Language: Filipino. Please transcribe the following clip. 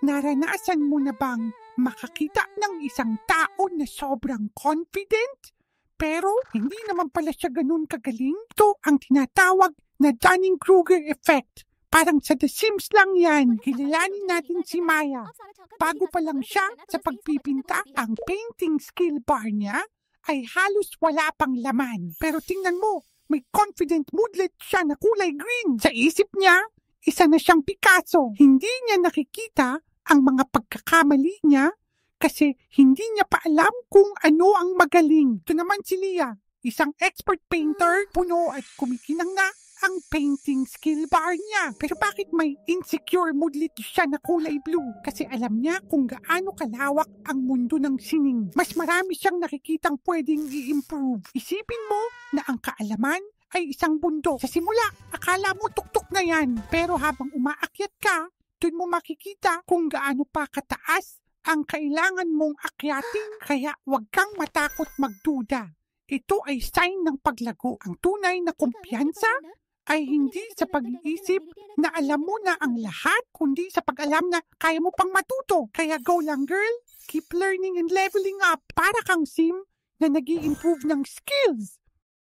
Naranasan mo na bang makakita ng isang tao na sobrang confident? Pero hindi naman pala siya ganun kagaling? Ito ang tinatawag na Dunning-Kruger effect. Parang sa The Sims lang yan. Kilalanin natin si Maya. Bago pa lang siya sa pagpipinta, ang painting skill bar niya ay halos wala pang laman. Pero tingnan mo, may confident moodlet siya na kulay green. Sa isip niya, isa na siyang Picasso. Hindi niya nakikita ang mga pagkakamali niya kasi hindi niya pa alam kung ano ang magaling. Ito naman si Leah, isang expert painter, puno at kumikinang na ang painting skill bar niya. Pero bakit may insecure moodlet siya na kulay blue? Kasi alam niya kung gaano kalawak ang mundo ng sining. Mas marami siyang nakikitang pwedeng i-improve. Isipin mo na ang kaalaman ay isang bundok. Sa simula, akala mo tuktok na yan. Pero habang umaakyat ka, dun mo makikita kung gaano pa kataas ang kailangan mong akyatin. Kaya huwag kang matakot magduda. Ito ay sign ng paglago. Ang tunay na kumpiyansa ay hindi sa pag-iisip na alam mo na ang lahat, kundi sa pag-alam na kaya mo pang matuto. Kaya go lang girl, keep learning and leveling up para kang sim na nag-i-improve ng skills